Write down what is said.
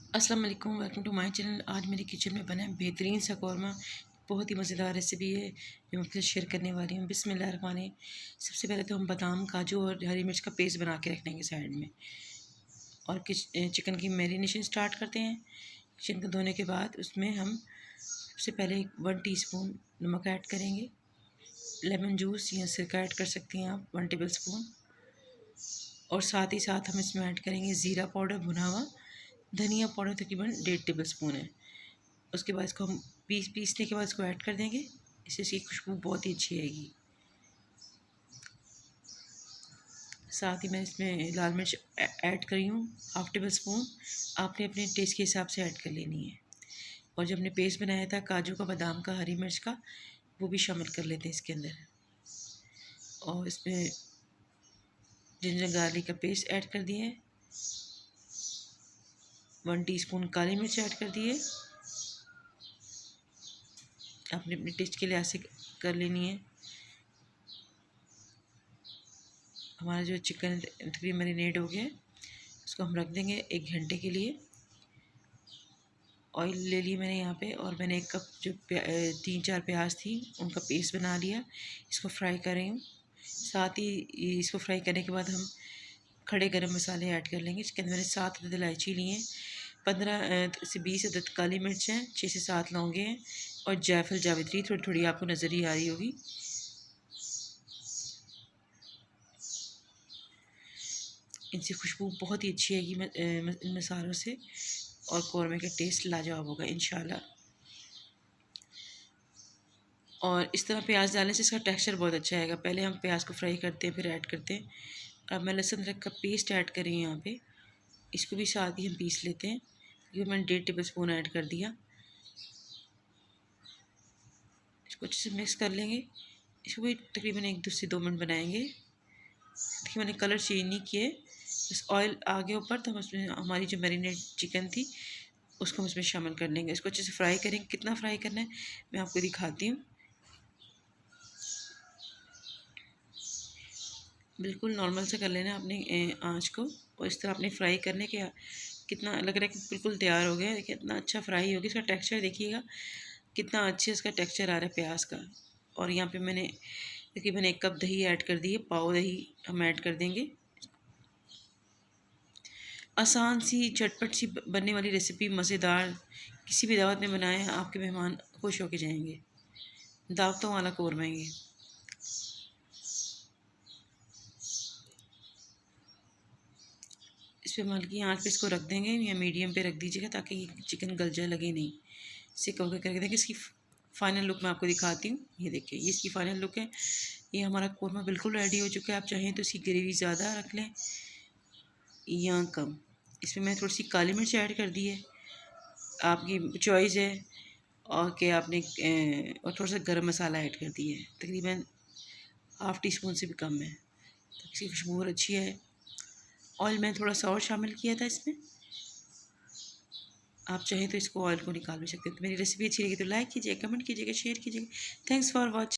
अस्सलाम वालेकुम, welcome to my channel. आज मेरे किचन में बना है बेहतरीन सा कौरमा। बहुत ही मज़ेदार रेसिपी है जो मैं आपसे शेयर करने वाली हूँ। बिस्मिल्लाहिर्रहमानिर्रहीम। सबसे पहले तो हम बादाम, काजू और हरी मिर्च का पेस्ट बना के रख लेंगे साइड में, और चिकन की मैरिनेशन स्टार्ट करते हैं। चिकन को धोने के बाद उसमें हम सबसे पहले 1 टीस्पून नमक ऐड करेंगे। लेमन जूस या सिरका ऐड कर सकती हैं आप, 1 टेबल स्पून। और साथ ही साथ हम इसमें ऐड करेंगे ज़ीरा पाउडर भुना हुआ, धनिया पाउडर तकरीबन 1.5 टेबल स्पून है। उसके बाद इसको हम पीसने के बाद इसको ऐड कर देंगे। इससे इसकी खुशबू बहुत ही अच्छी आएगी। साथ ही मैं इसमें लाल मिर्च ऐड करी हूँ, 1/2 टेबल स्पून। आपने अपने टेस्ट के हिसाब से ऐड कर लेनी है। और जब हमने पेस्ट बनाया था काजू का, बादाम का, हरी मिर्च का, वो भी शामिल कर लेते हैं इसके अंदर। और इसमें जिंजर गार्लिक का पेस्ट ऐड कर दिए, 1 टीस्पून काली मिर्च ऐड कर दिए। आपने अपने टेस्ट के लिहाज से कर लेनी है। हमारा जो चिकन तकरीबन मैरिनेट हो गया है, उसको हम रख देंगे 1 घंटे के लिए। ऑयल ले लिए मैंने यहाँ पे, और मैंने 1 कप जो 3-4 प्याज थी उनका पेस्ट बना लिया। इसको फ्राई कर रही हूँ। साथ ही इसको फ्राई करने के बाद हम खड़े गरम मसाले ऐड कर लेंगे। इसके अंदर मैंने 7 अदद इलायची ली हैं, 15 से 20 अदद काली मिर्च हैं, 6 से 7 लौंगे हैं, और जायफल जावित्री थोड़ी थोड़ी आपको नज़र ही आ रही होगी। इनसे खुशबू बहुत ही अच्छी आएगी इन मसालों से, और कौरमे का टेस्ट लाजवाब होगा इंशाल्लाह। और इस तरह प्याज डालने से इसका टेक्सचर बहुत अच्छा आएगा। पहले हम प्याज को फ्राई करते हैं, फिर ऐड करते हैं। अब मैं लहसुन अदरक का पेस्ट ऐड कर रही हूँ यहाँ पे। इसको भी साथ ही हम पीस लेते हैं। ये मैंने 1.5 टेबल स्पून ऐड कर दिया। इसको अच्छे से मिक्स कर लेंगे। इसको भी तकरीबन 1 से 2 मिनट बनाएंगे। देखिए मैंने कलर चेंज नहीं किए, बस ऑयल आ गया ऊपर, तो हम उसमें हमारी जो मैरिनेट चिकन थी उसको हम इसमें शामिल कर लेंगे। इसको अच्छे से फ्राई करेंगे। कितना फ्राई करना है मैं आपको दिखाती हूँ। बिल्कुल नॉर्मल से कर लेना अपने आँच को, और इस तरह अपने फ्राई करने के कितना लग रहा है कि बिल्कुल तैयार हो गया है। देखिए इतना अच्छा फ्राई हो गया। इसका टेक्सचर देखिएगा कितना अच्छे इसका टेक्सचर आ रहा है प्याज का। और यहाँ पे मैंने तकरीबन 1 कप दही ऐड कर दी है, पाव दही हम ऐड कर देंगे। आसान सी झटपट सी बनने वाली रेसिपी, मज़ेदार। किसी भी दावत में बनाएं, आपके मेहमान खुश होके जाएंगे। दावतों वाला कौरमा है ये। इस पर हल्की आँच पे इसको रख देंगे, या मीडियम पे रख दीजिएगा ताकि चिकन गल जाए, लगे नहीं। इसे कवर करके देखिए। इसकी फ़ाइनल लुक मैं आपको दिखाती हूँ। ये देखिए, ये इसकी फ़ाइनल लुक है। ये हमारा कौरमा बिल्कुल रेडी हो चुका है। आप चाहें तो इसकी ग्रेवी ज़्यादा रख लें या कम। इसमें मैं थोड़ी सी काली मिर्च ऐड कर दी है, आपकी चॉइस है। और कि आपने और थोड़ा सा गरम मसाला ऐड कर दिया है, तकरीबन 1/2 टीस्पून से भी कम है, तो इसकी खुशबू और अच्छी है। ऑयल मैंने थोड़ा सा और शामिल किया था इसमें। आप चाहें तो इसको ऑयल को निकाल भी सकते हैं। तो मेरी रेसिपी अच्छी लगी तो लाइक कीजिए, कमेंट कीजिएगा, शेयर कीजिएगा। Thanks for watching.